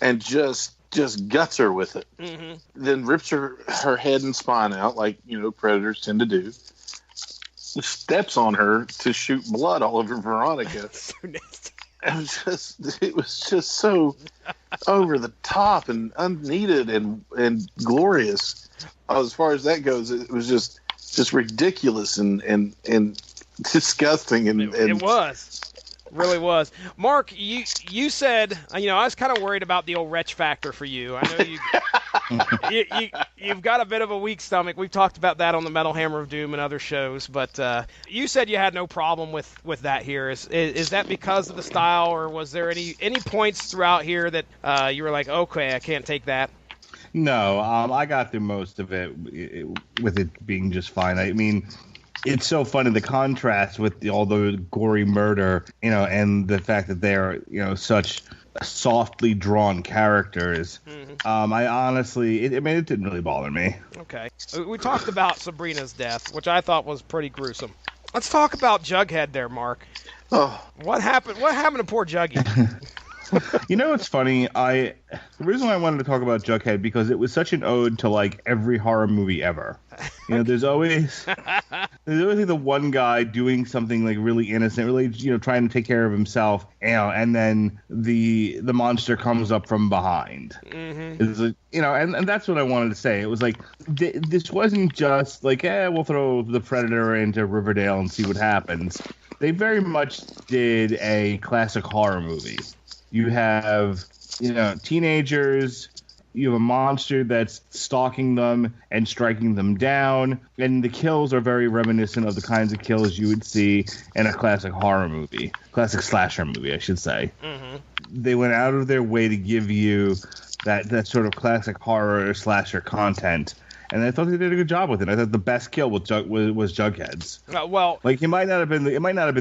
and just guts her with it. Mm-hmm. Then rips her head and spine out like, Predators tend to do. Steps on her to shoot blood all over Veronica. So nasty. It was just so over the top and unneeded and glorious. As far as that goes, it was just ridiculous and disgusting. It was. Really was. Mark, you said, I was kind of worried about the old wretch factor for you. I know you've got a bit of a weak stomach. We've talked about that on the Metal Hammer of Doom and other shows, but you said you had no problem with that here. Is that because of the style, or was there any points throughout here that you were like, okay, I can't take that? No, I got through most of it with it being just fine. I mean, it's so funny, the contrast with all the gory murder, and the fact that they're, such softly drawn characters. Mm-hmm. I honestly, it didn't really bother me. Okay. We talked about Sabrina's death, which I thought was pretty gruesome. Let's talk about Jughead there, Mark. Oh. What happened to poor Juggy? It's funny. The reason why I wanted to talk about Jughead, because it was such an ode to like every horror movie ever. There's always the one guy doing something like really innocent, really trying to take care of himself, and then the monster comes up from behind. Mm-hmm. It's like, and that's what I wanted to say. It was like this wasn't just like, we'll throw the Predator into Riverdale and see what happens. They very much did a classic horror movie. You have, teenagers, you have a monster that's stalking them and striking them down, and the kills are very reminiscent of the kinds of kills you would see in a classic horror movie, classic slasher movie, I should say. Mm-hmm. They went out of their way to give you that sort of classic horror or slasher content. And I thought they did a good job with it. I thought the best kill was Jughead's. It might not have been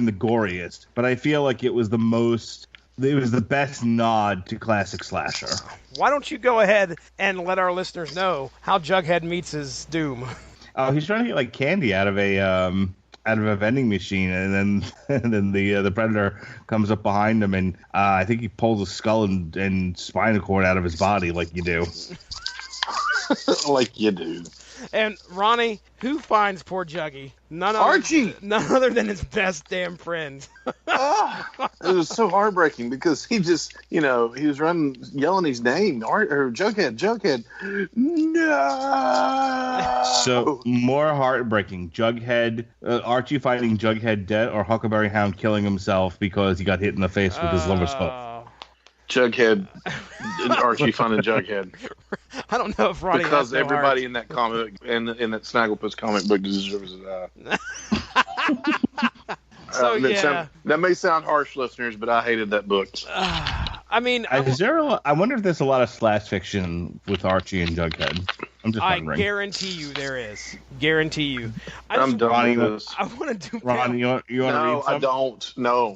the goriest, but I feel like it was the most. It was the best nod to classic slasher. Why don't you go ahead and let our listeners know how Jughead meets his doom? Oh, he's trying to get like candy out of a vending machine, and then the Predator comes up behind him, and I think he pulls a skull and spinal cord out of his body, like you do. Like you do. And Ronnie, who finds poor Juggy? Archie. None other than his best damn friend. It was so heartbreaking because he just, he was running, yelling his name, or Jughead. No. So more heartbreaking: Jughead, Archie finding Jughead dead, or Huckleberry Hound killing himself because he got hit in the face with his lumber spoon. Jughead, Archie finding Jughead. I don't know if Ronnie because has no everybody heart. in that comic in that Snagglepuss comic book deserves to die. So that may sound harsh, listeners, but I hated that book. I mean, I wonder if there's a lot of slash fiction with Archie and Jughead. I'm just wondering. I guarantee you there is. Guarantee you. I'm done with this. I want to do. Ron, you want to read some? No, I don't. No.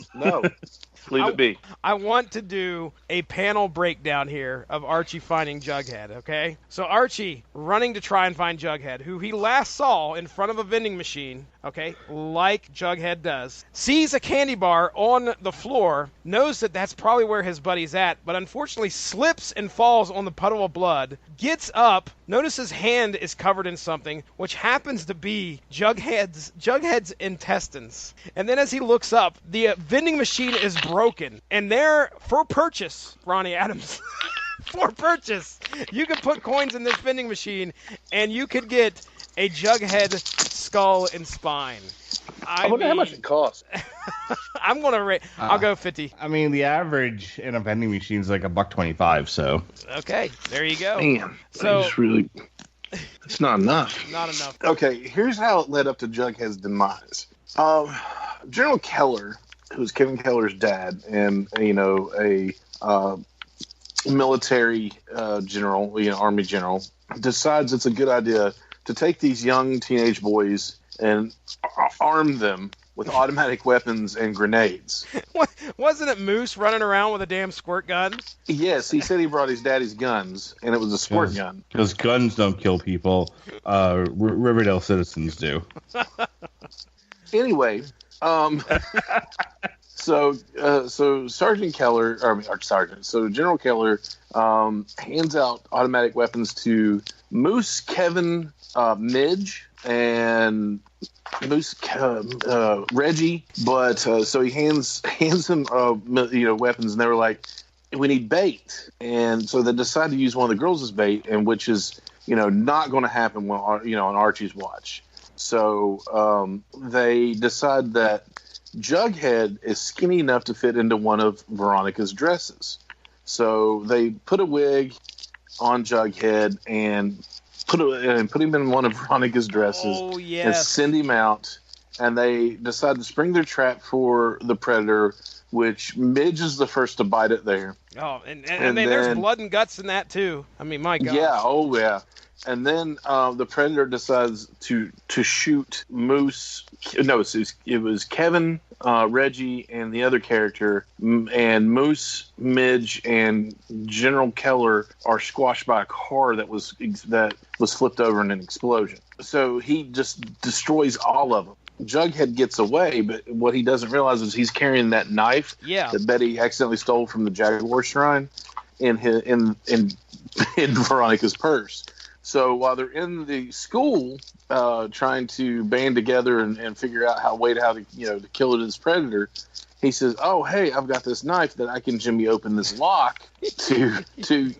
Leave it be. I want to do a panel breakdown here of Archie finding Jughead, okay? So Archie running to try and find Jughead, who he last saw in front of a vending machine, okay, like Jughead does, sees a candy bar on the floor, knows that that's probably where his buddy's at, but unfortunately slips and falls on the puddle of blood, gets up, notices his hand is covered in something, which happens to be Jughead's intestines. And then as he looks up, the vending machine is broken. And there, for purchase, Ronnie Adams, for purchase, you could put coins in this vending machine, and you could get a Jughead skull and spine. I wonder how much it costs. I'm going to rate. I'll go 50. I mean, the average in a vending machine is like $1.25. So okay, there you go. Man, so it's not enough. Not enough. Okay, here's how it led up to Jughead's demise. General Keller, who's Kevin Keller's dad, and a military general, Army general, decides it's a good idea to take these young teenage boys and arm them with automatic weapons and grenades. Wasn't it Moose running around with a damn squirt gun? Yes, he said he brought his daddy's guns, and it was a squirt gun. Because guns don't kill people. Riverdale citizens do. Anyway, so Sergeant Keller, so General Keller hands out automatic weapons to Moose, Kevin, Midge, and Moose, Reggie, but so he hands them weapons, and they were like, we need bait, and so they decide to use one of the girls as bait, and which is not going to happen when on Archie's watch. So they decide that Jughead is skinny enough to fit into one of Veronica's dresses, so they put a wig on Jughead and put him in one of Veronica's dresses and send him out. And they decide to spring their trap for the Predator, which Midge is the first to bite it there. Oh, and then there's blood and guts in that too. I mean, my God. Yeah, oh yeah. And then the Predator decides to shoot Moose. No, it was Kevin, Reggie, and the other character. And Moose, Midge, and General Keller are squashed by a car that was flipped over in an explosion. So he just destroys all of them. Jughead gets away, but what he doesn't realize is he's carrying that knife that Betty accidentally stole from the Jaguar Shrine in Veronica's purse. So while they're in the school trying to band together and figure out how to kill this Predator, he says, "Oh, hey, I've got this knife that I can jimmy open this lock to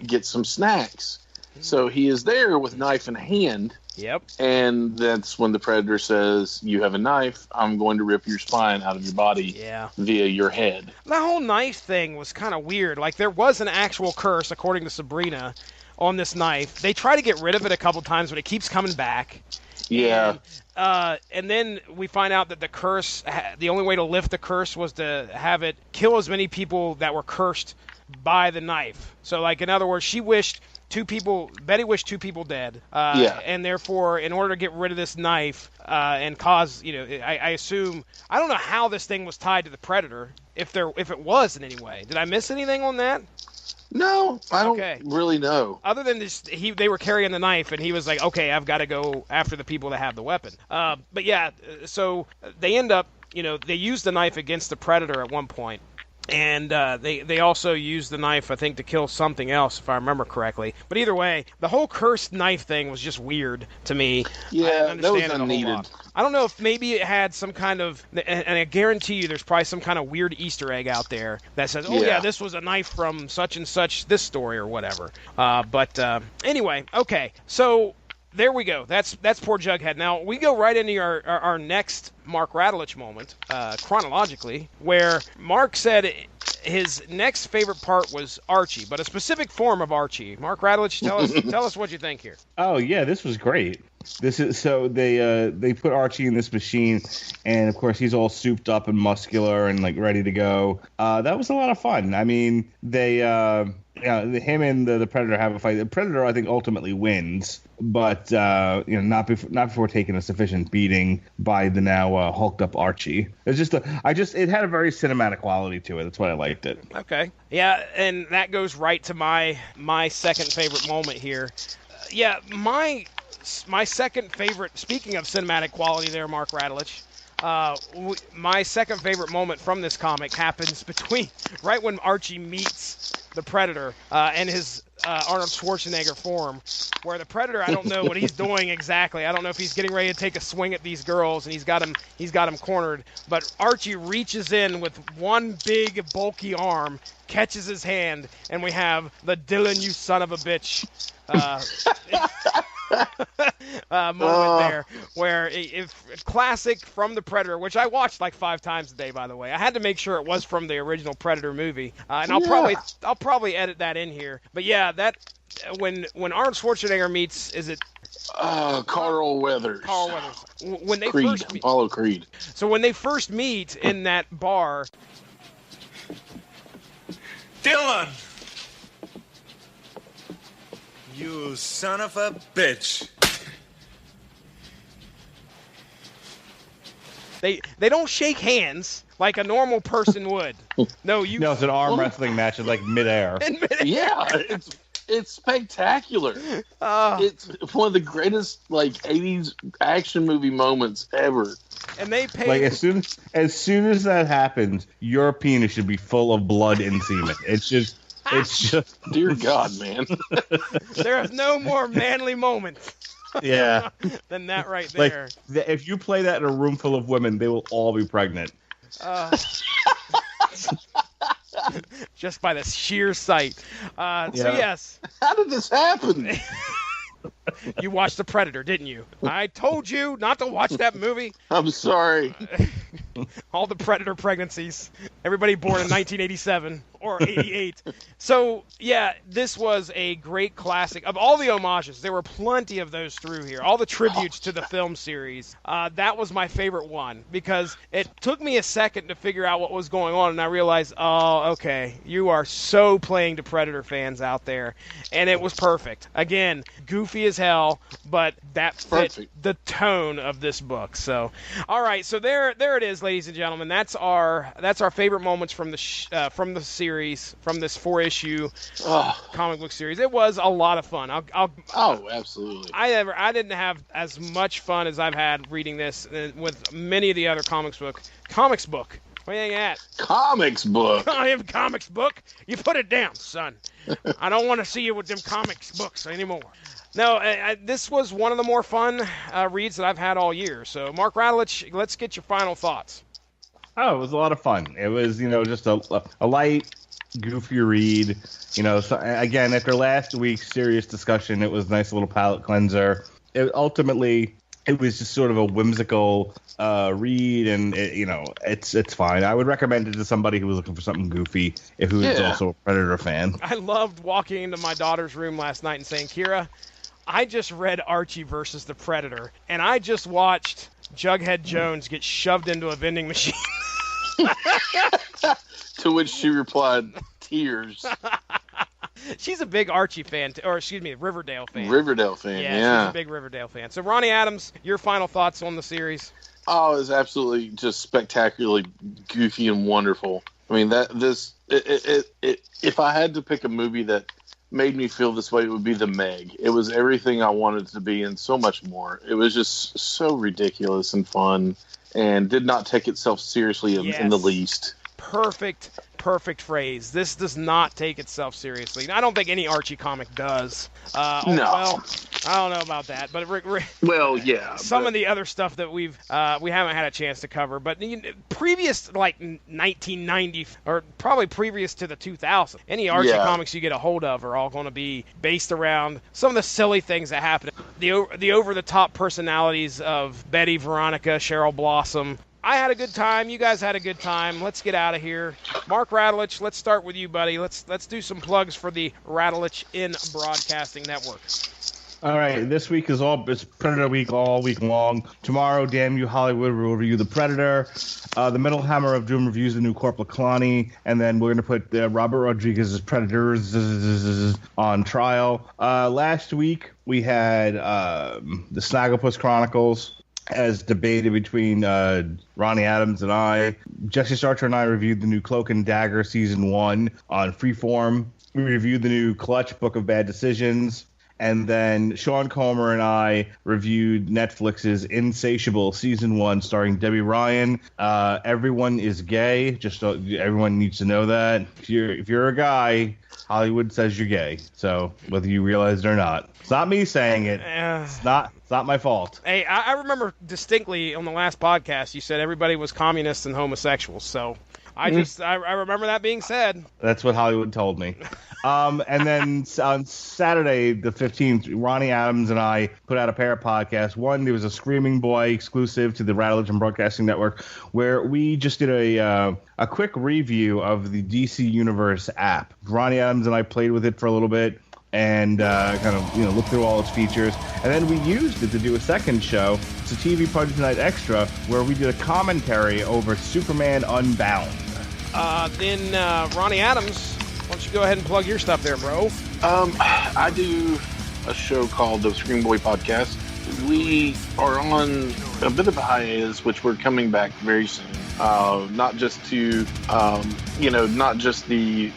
get some snacks." So he is there with knife in hand. Yep. And that's when the Predator says, "You have a knife. I'm going to rip your spine out of your body via your head." The whole knife thing was kind of weird. Like, there was an actual curse, according to Sabrina, on this knife. They try to get rid of it a couple times, but it keeps coming back. Yeah. And then we find out that the curse, the only way to lift the curse was to have it kill as many people that were cursed by the knife. So, like, in other words, Betty wished 2 people dead. And therefore, in order to get rid of this knife and cause, I assume, I don't know how this thing was tied to the Predator, if it was in any way. Did I miss anything on that? No, I don't really know. Other than this, they were carrying the knife, and he was like, okay, I've got to go after the people that have the weapon. But yeah, so they end up, they use the knife against the Predator at one point. And they also used the knife, I think, to kill something else, if I remember correctly. But either way, the whole cursed knife thing was just weird to me. Yeah, that was unneeded. I don't know if maybe it had some kind of, and I guarantee you there's probably some kind of weird Easter egg out there that says, oh yeah, this was a knife from such and such, this story or whatever. But anyway, okay, so there we go. That's poor Jughead. Now we go right into our next Mark Radulich moment, chronologically, where Mark said his next favorite part was Archie, but a specific form of Archie. Mark Radulich, tell us what you think here. Oh yeah, this was great. This is so they put Archie in this machine, and of course he's all souped up and muscular and like ready to go. That was a lot of fun. I mean, they him and the Predator have a fight. The Predator, I think, ultimately wins, but not before taking a sufficient beating by the now hulked up Archie. It's just it had a very cinematic quality to it. That's why I liked it. Okay, yeah, and that goes right to my second favorite moment here. My second favorite, speaking of cinematic quality there, Mark Radulich, my second favorite moment from this comic happens right when Archie meets the Predator and his Arnold Schwarzenegger form, where the Predator, I don't know what he's doing exactly. I don't know if he's getting ready to take a swing at these girls, and he's got him cornered. But Archie reaches in with one big, bulky arm, catches his hand, and we have the Dylan, you son of a bitch moment there, where if classic from the Predator, which I watched like 5 times a day, by the way. I had to make sure it was from the original Predator movie, and I'll probably edit that in here. But yeah, that when Arnold Schwarzenegger meets, is it Carl Weathers? Carl Weathers. When they Creed, first meet, Apollo Creed. So when they first meet in that bar, Dylan, you son of a bitch. They don't shake hands like a normal person would. No, it's an arm wrestling match in like midair. Yeah, it's spectacular. It's one of the greatest like 80s action movie moments ever. And they pay like as soon as that happens, your penis should be full of blood and semen. It's just dear God, man. There is no more manly moment. Yeah. Than that right there. Like, if you play that in a room full of women, they will all be pregnant. Just by the sheer sight. So yes. How did this happen? You watched The Predator, didn't you? I told you not to watch that movie. I'm sorry. All the Predator pregnancies. Everybody born in 1987 or 88. So, yeah, this was a great classic. Of all the homages, there were plenty of those through here. All the tributes to the film series. That was my favorite one because it took me a second to figure out what was going on, and I realized, oh, okay, you are so playing to Predator fans out there. And it was perfect. Again, goofy as hell, but that fit the tone of this book. So, all right, so there it is, ladies and gentlemen. That's our favorite moments from the series, from this 4-issue comic book series. It was a lot of fun. Absolutely. I didn't have as much fun as I've had reading this with many of the other comics book. Where you at? Comics book. I am comics book. You put it down, son. I don't want to see you with them comics books anymore. No, this was one of the more fun reads that I've had all year. So, Mark Radulich, let's get your final thoughts. Oh, it was a lot of fun. It was, just a light, goofy read. So, again, after last week's serious discussion, it was a nice little palate cleanser. Ultimately, it was just sort of a whimsical read, and it's fine. I would recommend it to somebody who was looking for something goofy, if who is also a Predator fan. I loved walking into my daughter's room last night and saying, Kira, I just read Archie versus the Predator, and I just watched Jughead Jones get shoved into a vending machine. To which she replied, tears. She's a big Archie fan, Riverdale fan. Riverdale fan, yeah. She's a big Riverdale fan. So, Ronnie Adams, your final thoughts on the series? Oh, it was absolutely just spectacularly goofy and wonderful. I mean, if I had to pick a movie that made me feel this way, it would be The Meg. It was everything I wanted it to be and so much more. It was just so ridiculous and fun and did not take itself seriously in the least. Perfect perfect phrase. This does not take itself seriously. I don't think any Archie comic does. No. Well, I don't know about that, but well, yeah. Some of the other stuff that we haven't had a chance to cover, but previous, like 1990, or probably previous to the 2000s, any Archie comics you get a hold of are all going to be based around some of the silly things that happen. The over-the-top personalities of Betty, Veronica, Cheryl Blossom. I had a good time. You guys had a good time. Let's get out of here. Mark Radulich, let's start with you, buddy. Let's do some plugs for the Radulich in Broadcasting Network. All right, this week it's Predator Week all week long. Tomorrow, Damn You Hollywood, we'll review The Predator. The Metal Hammer of Doom reviews the new Corporal Kalani, and then we're going to put Robert Rodriguez's Predators on trial. Last week, we had the Snagglepuss Chronicles, as debated between Ronnie Adams and I. Jesse Starcher and I reviewed the new Cloak and Dagger Season 1 on Freeform. We reviewed the new Clutch Book of Bad Decisions. And then Sean Comer and I reviewed Netflix's Insatiable Season 1 starring Debbie Ryan. Everyone is gay. Just everyone needs to know that. If you're a guy, Hollywood says you're gay. So whether you realize it or not. It's not me saying it. It's not my fault. Hey, I remember distinctly on the last podcast you said everybody was communists and homosexuals. So I remember that being said. That's what Hollywood told me. And then on Saturday, the 15th, Ronnie Adams and I put out a pair of podcasts. One, there was a Screaming Boy exclusive to the Radulich and Broadcasting Network, where we just did a quick review of the DC Universe app. Ronnie Adams and I played with it for a little bit and looked through all its features. And then we used it to do a second show. It's a TV Party Tonight Extra, where we did a commentary over Superman Unbound. Then Ronnie Adams, why don't you go ahead and plug your stuff there, bro? I do a show called the Scream Boy Podcast. We are on a bit of a hiatus, which we're coming back very soon. Not just to, not just the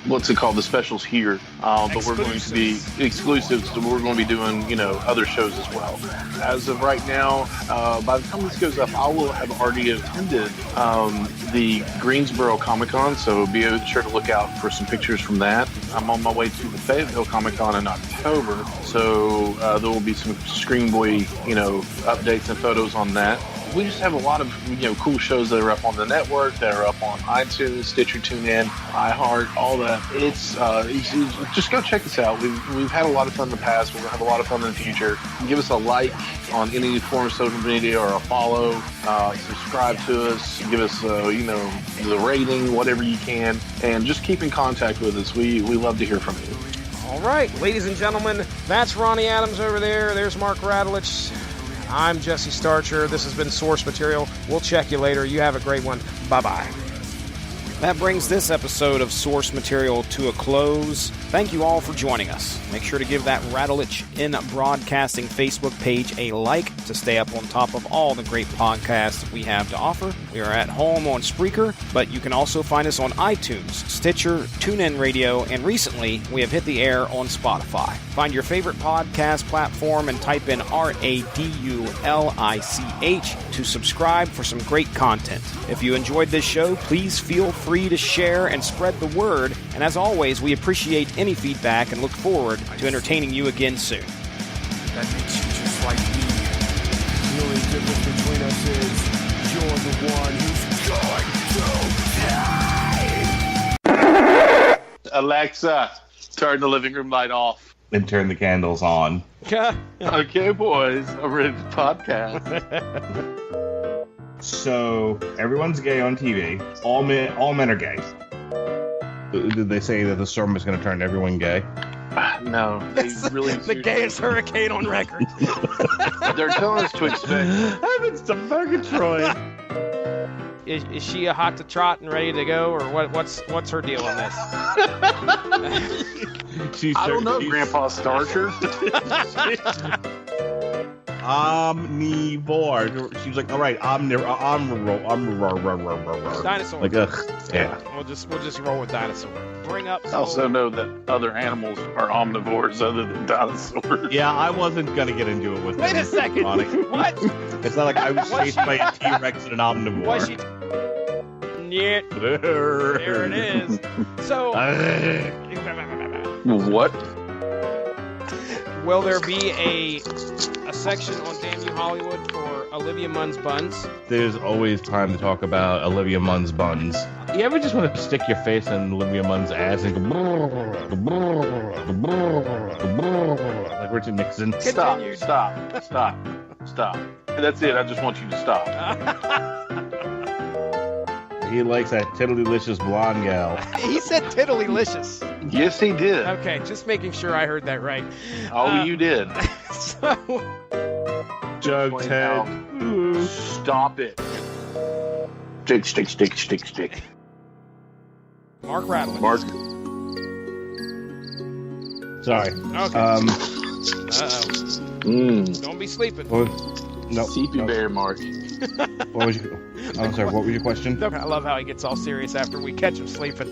what's it called, the specials here, but we're going to be exclusives, so we're going to be doing, other shows as well. As of right now, by the time this goes up, I will have already attended the Greensboro Comic-Con, so be sure to look out for some pictures from that. I'm on my way to the Fayetteville Comic-Con in October, so there will be some Screen Boy, updates and photos on that. We just have a lot of cool shows that are up on the network, that are up on iTunes, Stitcher, TuneIn, iHeart, all that. It's just go check us out. We've had a lot of fun in the past. We're gonna have a lot of fun in the future. Give us a like on any form of social media or a follow. Subscribe to us. Give us the rating, whatever you can, and just keep in contact with us. We love to hear from you. All right, ladies and gentlemen, that's Ronnie Adams over there. There's Mark Radulich. I'm Jesse Starcher. This has been Source Material. We'll check you later. You have a great one. Bye-bye. That brings this episode of Source Material to a close. Thank you all for joining us. Make sure to give that Radulich in Broadcasting Facebook page a like to stay up on top of all the great podcasts we have to offer. We are at home on Spreaker, but you can also find us on iTunes, Stitcher, TuneIn Radio, and recently we have hit the air on Spotify. Find your favorite podcast platform and type in RADULICH to subscribe for some great content. If you enjoyed this show, please feel free to share and spread the word. And as always, we appreciate any feedback and look forward to entertaining you again soon. That makes you just like me. The only difference between us is you're the one who's going to die. Alexa, turn the living room light off. And turn the candles on. Okay, boys, I'm ready to podcast. So everyone's gay on TV. All men are gay. Did they say that the storm is going to turn everyone gay? No, they really. The gayest hurricane on record. They're telling us to expect. Heavens to Murgatroyd. Is she a hot to trot and ready to go, or what's her deal on this? I don't know, Grandpa Starcher. Omnivore. She was like, "All right, dinosaur." Like, yeah. We'll just roll with dinosaur. Bring up. I also know that other animals are omnivores other than dinosaurs. Yeah, I wasn't gonna get into it with. Wait a second. What? It's not like I was chased by a T-Rex and an omnivore. Was she? Yeah, there it is. So, what? Will there be a section on Damn You Hollywood for Olivia Munn's buns? There's always time to talk about Olivia Munn's buns. You ever just want to stick your face in Olivia Munn's ass and go like Richard Nixon? Stop. That's it. I just want you to stop. He likes that tiddlylicious blonde gal. He said tiddlylicious. Yes, he did. Okay, just making sure I heard that right. Oh, you did. So, Jughead. Stop it. Stick. Mark Rattler. Mark. Sorry. Okay. Don't be sleeping. No. CP Bear, Mark. What was your? I'm sorry. What was your question? I love how he gets all serious after we catch him sleeping.